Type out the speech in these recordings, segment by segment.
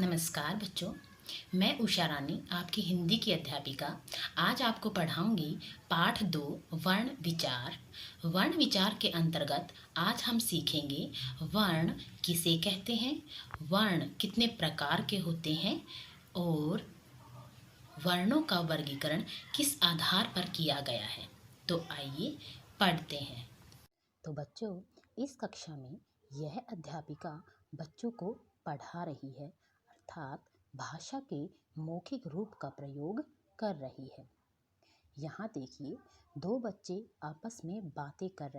नमस्कार बच्चों। मैं उषा रानी आपकी हिंदी की अध्यापिका आज आपको पढ़ाऊंगी पाठ 2 वर्ण विचार। वर्ण विचार के अंतर्गत आज हम सीखेंगे वर्ण किसे कहते हैं, वर्ण कितने प्रकार के होते हैं और वर्णों का वर्गीकरण किस आधार पर किया गया है। तो आइए पढ़ते हैं। तो बच्चों, इस कक्षा में यह अध्यापिका बच्चों को पढ़ा रही है, अर्थात भाषा के मौखिक रूप का प्रयोग कर रही है। यहाँ देखिए, दो बच्चे आपस में बातें कर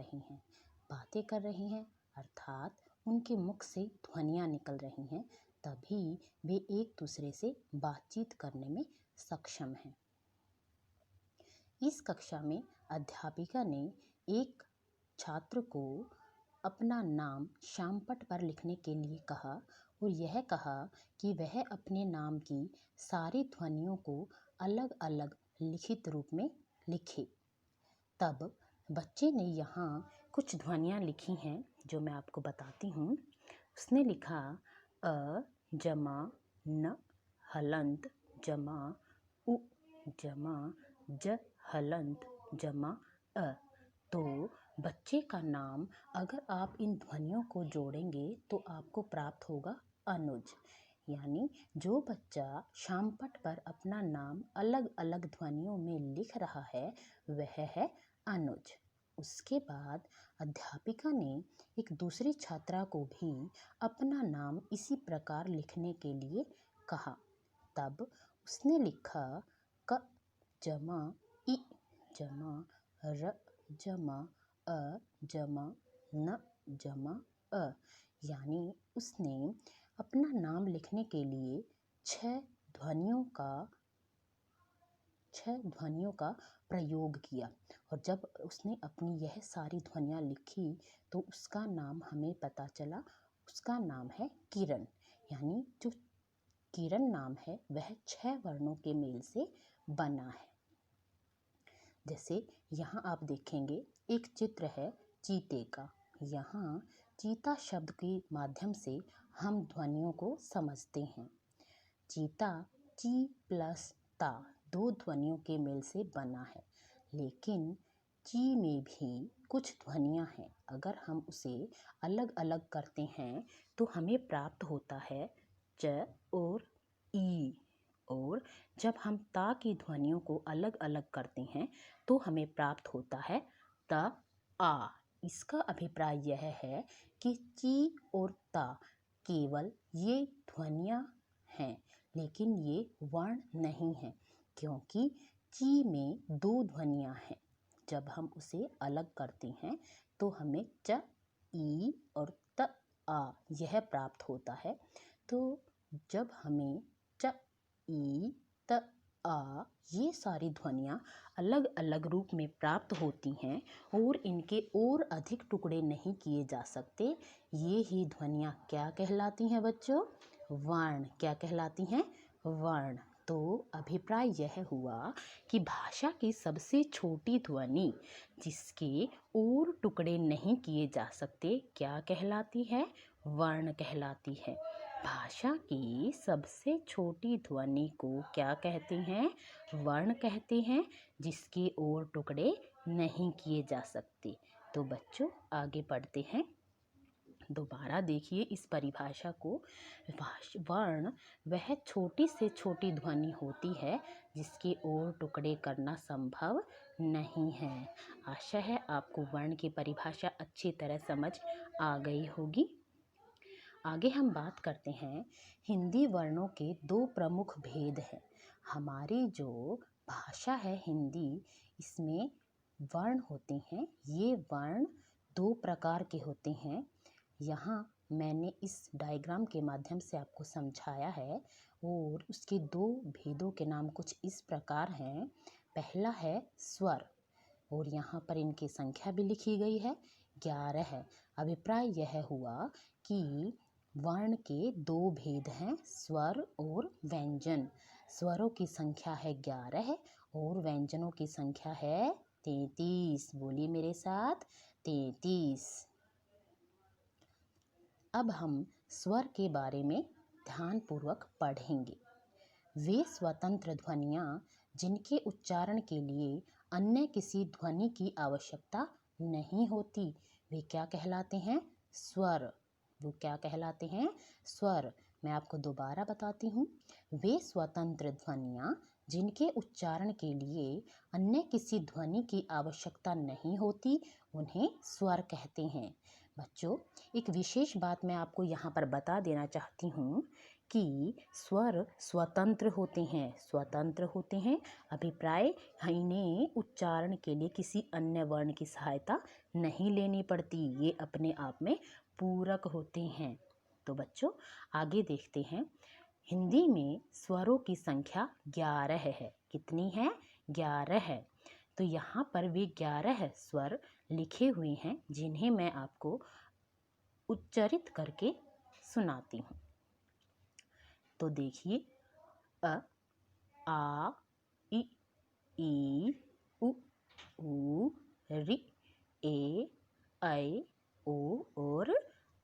रहे हैं अर्थात उनके मुख से ध्वनियाँ निकल रही हैं, तभी वे एक दूसरे से बातचीत करने में सक्षम हैं। इस कक्षा में अध्यापिका ने एक छात्र को अपना नाम शामपट पर लिखने के लिए कहा और यह कहा कि वह अपने नाम की सारी ध्वनियों को अलग अलग लिखित रूप में लिखे। तब बच्चे ने यहाँ कुछ ध्वनियाँ लिखी हैं जो मैं आपको बताती हूँ। उसने लिखा अ जमा न हलंत जमा उ जमा ज हलंत जमा अ। तो बच्चे का नाम अगर आप इन ध्वनियों को जोड़ेंगे तो आपको प्राप्त होगा अनुज। यानी जो बच्चा शामपट पर अपना नाम अलग अलग ध्वनियों में लिख रहा है वह है अनुज। उसके बाद अध्यापिका ने एक दूसरी छात्रा को भी अपना नाम इसी प्रकार लिखने के लिए कहा। तब उसने लिखा क जमा इ जमा र जमा अ जमा न जमा अ। यानी उसने अपना नाम लिखने के लिए छह ध्वनियों का प्रयोग किया और जब उसने अपनी यह सारी ध्वनियाँ लिखी तो उसका नाम हमें पता चला। उसका नाम है किरण। यानी जो किरण नाम है वह 6 वर्णों के मेल से बना है। जैसे यहाँ आप देखेंगे एक चित्र है चीते का। यहाँ चीता शब्द के माध्यम से हम ध्वनियों को समझते हैं। चीता ची प्लस ता 2 ध्वनियों के मेल से बना है, लेकिन ची में भी कुछ ध्वनियाँ हैं। अगर हम उसे अलग अलग करते हैं तो हमें प्राप्त होता है च और ई। और जब हम ता की ध्वनियों को अलग अलग करते हैं तो हमें प्राप्त होता है त आ। इसका अभिप्राय यह है कि ची और ता केवल ये ध्वनियाँ हैं, लेकिन ये वर्ण नहीं हैं, क्योंकि ची में 2 ध्वनियाँ हैं। जब हम उसे अलग करते हैं तो हमें च ई और त आ यह प्राप्त होता है। तो जब हमें च ई त आ ये सारी ध्वनियाँ अलग अलग रूप में प्राप्त होती हैं और इनके और अधिक टुकड़े नहीं किए जा सकते, ये ही ध्वनियाँ क्या कहलाती हैं बच्चों? वर्ण। क्या कहलाती हैं? वर्ण। तो अभिप्राय यह हुआ कि भाषा की सबसे छोटी ध्वनि जिसके और टुकड़े नहीं किए जा सकते क्या कहलाती है? वर्ण कहलाती है। भाषा की सबसे छोटी ध्वनि को क्या कहते हैं? वर्ण कहते हैं, जिसके और टुकड़े नहीं किए जा सकते। तो बच्चों आगे पढ़ते हैं। दोबारा देखिए इस परिभाषा को। वर्ण वह छोटी से छोटी ध्वनि होती है जिसके और टुकड़े करना संभव नहीं है। आशा है आपको वर्ण की परिभाषा अच्छी तरह समझ आ गई होगी। आगे हम बात करते हैं हिंदी वर्णों के 2 प्रमुख भेद हैं। हमारी जो भाषा है हिंदी, इसमें वर्ण होते हैं। ये वर्ण 2 प्रकार के होते हैं। यहाँ मैंने इस डायग्राम के माध्यम से आपको समझाया है और उसके 2 भेदों के नाम कुछ इस प्रकार हैं। पहला है स्वर और यहाँ पर इनकी संख्या भी लिखी गई है, 11 है। अभिप्राय यह हुआ कि वर्ण के 2 भेद हैं, स्वर और व्यंजन। स्वरों की संख्या है 11 और व्यंजनों की संख्या है 33। बोलिए मेरे साथ, 33। अब हम स्वर के बारे में ध्यानपूर्वक पढ़ेंगे। वे स्वतंत्र ध्वनियाँ जिनके उच्चारण के लिए अन्य किसी ध्वनि की आवश्यकता नहीं होती, वे क्या कहलाते हैं? स्वर। वो क्या कहलाते हैं? स्वर। मैं आपको दोबारा बताती हूँ। वे स्वतंत्र ध्वनियाँ जिनके उच्चारण के लिए अन्य किसी ध्वनि की आवश्यकता नहीं होती, उन्हें स्वर कहते हैं। बच्चों, एक विशेष बात मैं आपको यहाँ पर बता देना चाहती हूँ कि स्वर स्वतंत्र होते हैं। स्वतंत्र होते हैं। अभिप्राय इन्हें उच्चारण के लिए किसी अन्य वर्ण की सहायता नहीं लेनी पड़ती। ये अपने आप में पूरक होते हैं। तो बच्चों, आगे देखते हैं। हिंदी में स्वरों की संख्या 11 है। कितनी है? 11 है। तो यहाँ पर वे 11 स्वर लिखे हुए हैं, जिन्हें मैं आपको उच्चारित करके सुनाती हूँ। तो देखिए, अ, आ, इ, ई, उ, ऊ, ऋ, ए, ऐ, ओ और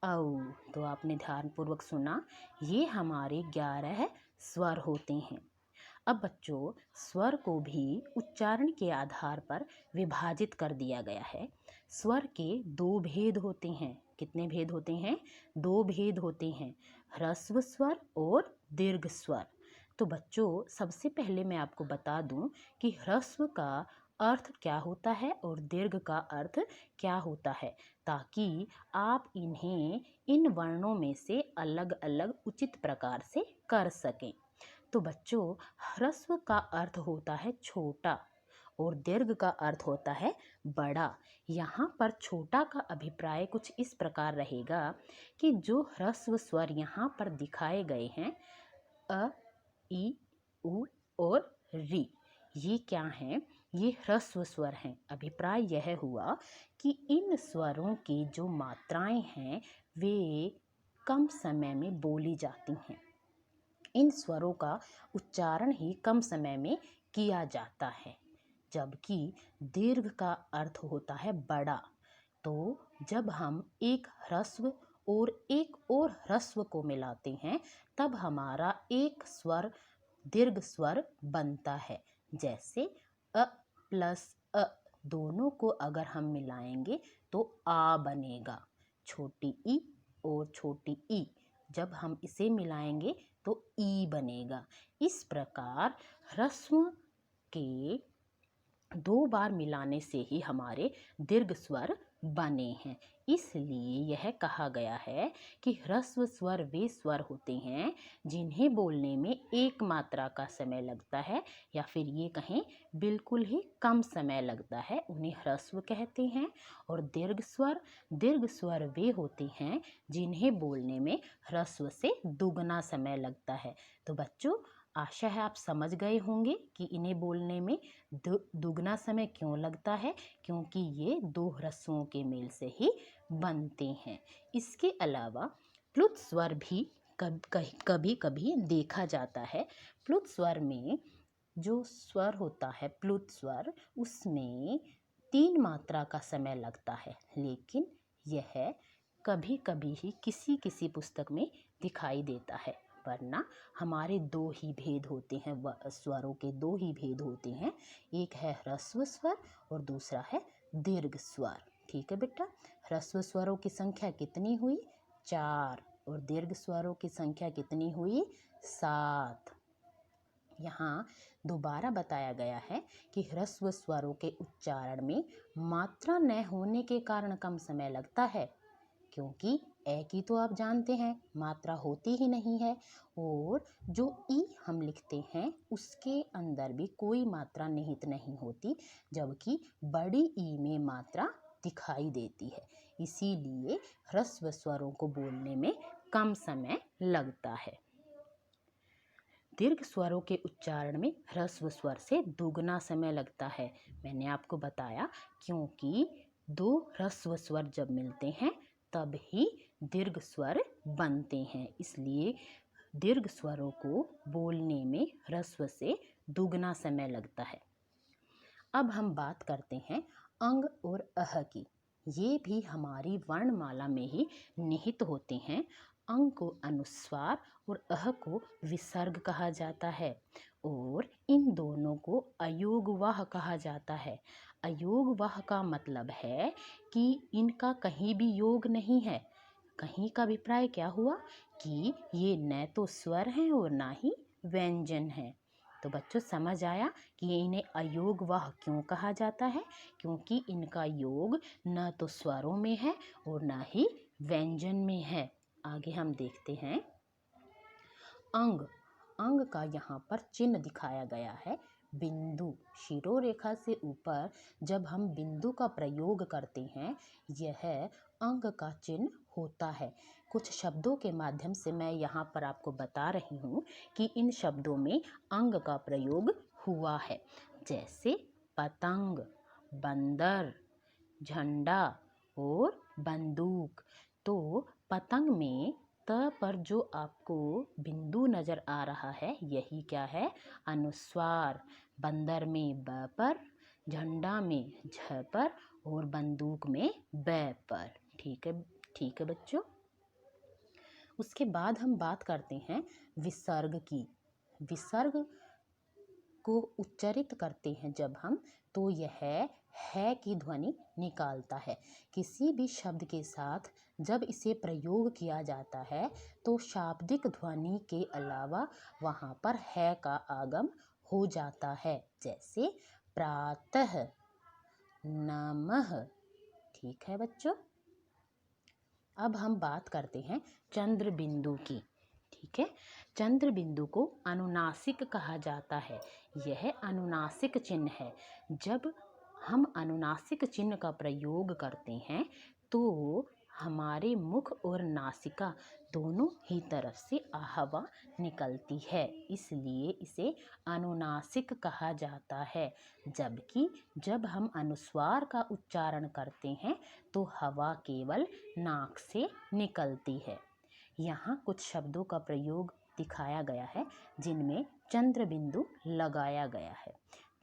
औ। तो आपने ध्यानपूर्वक सुना, ये हमारे 11 स्वर होते हैं। अब बच्चों, स्वर को भी उच्चारण के आधार पर विभाजित कर दिया गया है। स्वर के 2 भेद होते हैं। कितने भेद होते हैं? 2 भेद होते हैं, ह्रस्व स्वर और दीर्घ स्वर। तो बच्चों, सबसे पहले मैं आपको बता दूं कि ह्रस्व का अर्थ क्या होता है और दीर्घ का अर्थ क्या होता है, ताकि आप इन्हें इन वर्णों में से अलग अलग उचित प्रकार से कर सकें। तो बच्चों, ह्रस्व का अर्थ होता है छोटा और दीर्घ का अर्थ होता है बड़ा। यहाँ पर छोटा का अभिप्राय कुछ इस प्रकार रहेगा कि जो ह्रस्व स्वर यहाँ पर दिखाए गए हैं, अ, ई, उ और ऋ, ये क्या हैं? ये ह्रस्व स्वर हैं। अभिप्राय यह हुआ कि इन स्वरों की जो मात्राएं हैं, वे कम समय में बोली जाती हैं। इन स्वरों का उच्चारण ही कम समय में किया जाता है। जबकि दीर्घ का अर्थ होता है बड़ा। तो जब हम एक ह्रस्व और एक और ह्रस्व को मिलाते हैं, तब हमारा एक स्वर दीर्घ स्वर बनता है। जैसे अ प्लस अ, दोनों को अगर हम मिलाएंगे तो आ बनेगा। छोटी ई और छोटी ई, जब हम इसे मिलाएंगे तो ई बनेगा। इस प्रकार ह्रस्व के 2 बार मिलाने से ही हमारे दीर्घ स्वर बने हैं। इसलिए यह कहा गया है कि ह्रस्व स्वर वे स्वर होते हैं जिन्हें बोलने में एक मात्रा का समय लगता है, या फिर ये कहें बिल्कुल ही कम समय लगता है, उन्हें ह्रस्व कहते हैं। और दीर्घ स्वर वे होते हैं जिन्हें बोलने में ह्रस्व से दुगना समय लगता है। तो बच्चों, आशा है आप समझ गए होंगे कि इन्हें बोलने में दुगना समय क्यों लगता है, क्योंकि ये 2 ह्रस्वों के मेल से ही बनते हैं। इसके अलावा प्लुत स्वर भी कभी कभी देखा जाता है। प्लुत स्वर में जो स्वर होता है प्लुत स्वर, उसमें 3 मात्रा का समय लगता है, लेकिन यह कभी कभी ही किसी किसी पुस्तक में दिखाई देता है, वरना हमारे 2 ही भेद होते हैं। स्वरों के 2 ही भेद होते हैं, एक है ह्रस्व स्वर और दूसरा है दीर्घ स्वर। ठीक है बेटा, ह्रस्व स्वरों की संख्या कितनी हुई? 4। और दीर्घ स्वरों की संख्या कितनी हुई? 7। यहाँ दोबारा बताया गया है कि ह्रस्व स्वरों के उच्चारण में मात्रा न होने के कारण कम समय लगता है, क्योंकि ए की तो आप जानते हैं मात्रा होती ही नहीं है, और जो ई हम लिखते हैं उसके अंदर भी कोई मात्रा निहित नहीं होती, जबकि बड़ी ई में मात्रा दिखाई देती है। इसीलिए ह्रस्व स्वरों को बोलने में कम समय लगता है। दीर्घ स्वरों के उच्चारण में ह्रस्व स्वर से दुगना समय लगता है। मैंने आपको बताया, क्योंकि 2 ह्रस्व स्वर जब मिलते हैं तब ही दीर्घ स्वर बनते हैं। इसलिए दीर्घ स्वरों को बोलने में ह्रस्व से दुगना समय लगता है। अब हम बात करते हैं अंग और अह की। ये भी हमारी वर्णमाला में ही निहित होते हैं। अंग को अनुस्वार और अह को विसर्ग कहा जाता है और इन दोनों को अयोगवाह कहा जाता है। अयोगवाह का मतलब है कि इनका कहीं भी योग नहीं है। कहीं का अभिप्राय क्या हुआ कि ये न तो स्वर हैं और ना ही व्यंजन हैं। तो बच्चों समझ आया कि इन्हें अयोगवाह क्यों कहा जाता है, क्योंकि इनका योग न तो स्वरों में है और ना ही व्यंजन में है। आगे हम देखते हैं अंग। अंग का यहाँ पर चिन्ह दिखाया गया है बिंदु। शिरोरेखा से ऊपर जब हम बिंदु का प्रयोग करते हैं यह अंग का चिन्ह होता है। कुछ शब्दों के माध्यम से मैं यहाँ पर आपको बता रही हूँ कि इन शब्दों में अंग का प्रयोग हुआ है, जैसे पतंग, बंदर, झंडा और बंदूक। तो पतंग में त पर जो आपको बिंदु नजर आ रहा है यही क्या है, अनुस्वार। बंदर में ब पर, झंडा में झ पर और बंदूक में ब पर। ठीक है बच्चों। उसके बाद हम बात करते हैं विसर्ग की। विसर्ग को उच्चारित करते हैं जब हम, तो यह है की ध्वनि निकालता है। किसी भी शब्द के साथ जब इसे प्रयोग किया जाता है तो शाब्दिक ध्वनि के अलावा वहाँ पर है का आगम हो जाता है, जैसे प्रातः, नमः। ठीक है बच्चों। अब हम बात करते हैं चंद्र बिंदु की। ठीक है, चंद्र बिंदु को अनुनासिक कहा जाता है। यह अनुनासिक चिन्ह है। जब हम अनुनासिक चिन्ह का प्रयोग करते हैं तो हमारे मुख और नासिका दोनों ही तरफ से हवा निकलती है, इसलिए इसे अनुनासिक कहा जाता है। जबकि जब हम अनुस्वार का उच्चारण करते हैं तो हवा केवल नाक से निकलती है। यहाँ कुछ शब्दों का प्रयोग दिखाया गया है जिनमें चंद्र बिंदु लगाया गया है,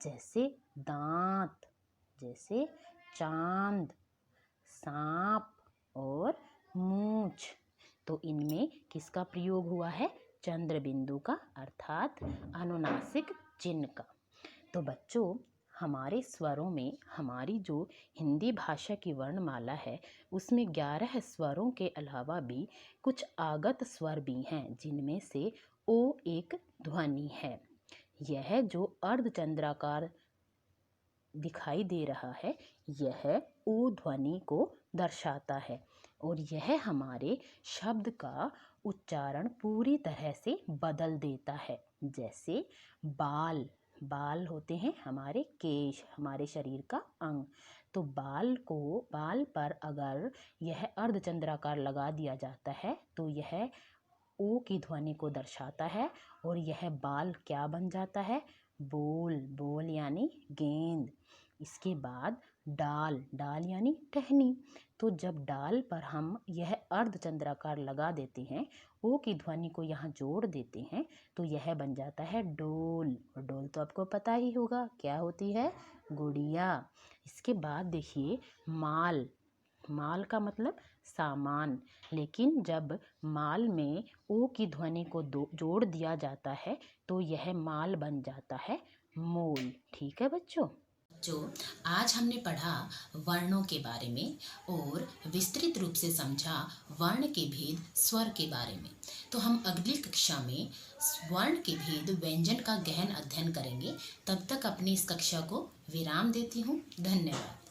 जैसे दांत, जैसे चांद, सांप और मूंछ। तो इनमें किसका प्रयोग हुआ है, चंद्र बिंदु का, अर्थात अनुनासिक चिन्ह का। तो बच्चों हमारे स्वरों में हमारी जो हिंदी भाषा की वर्णमाला है उसमें 11 स्वरों के अलावा भी कुछ आगत स्वर भी हैं, जिनमें से ओ एक ध्वनि है। यह जो अर्धचंद्राकार दिखाई दे रहा है यह ओ ध्वनि को दर्शाता है और यह हमारे शब्द का उच्चारण पूरी तरह से बदल देता है। जैसे बाल, बाल होते हैं हमारे केश, हमारे शरीर का अंग। तो बाल पर अगर यह अर्धचंद्राकार लगा दिया जाता है तो यह ओ की ध्वनि को दर्शाता है और यह बाल क्या बन जाता है, बोल। बोल यानी गेंद। इसके बाद डाल, डाल यानी टहनी। तो जब डाल पर हम यह अर्धचंद्राकार लगा देते हैं, ओ की ध्वनि को यहाँ जोड़ देते हैं, तो यह बन जाता है डोल। और डोल तो आपको पता ही होगा क्या होती है, गुड़िया। इसके बाद देखिए माल। माल का मतलब सामान, लेकिन जब माल में ओ की ध्वनि को जोड़ दिया जाता है तो यह माल बन जाता है मोल। ठीक है बच्चों। जो आज हमने पढ़ा वर्णों के बारे में और विस्तृत रूप से समझा वर्ण के भेद स्वर के बारे में। तो हम अगली कक्षा में वर्ण के भेद व्यंजन का गहन अध्ययन करेंगे। तब तक अपनी इस कक्षा को विराम देती हूँ। धन्यवाद।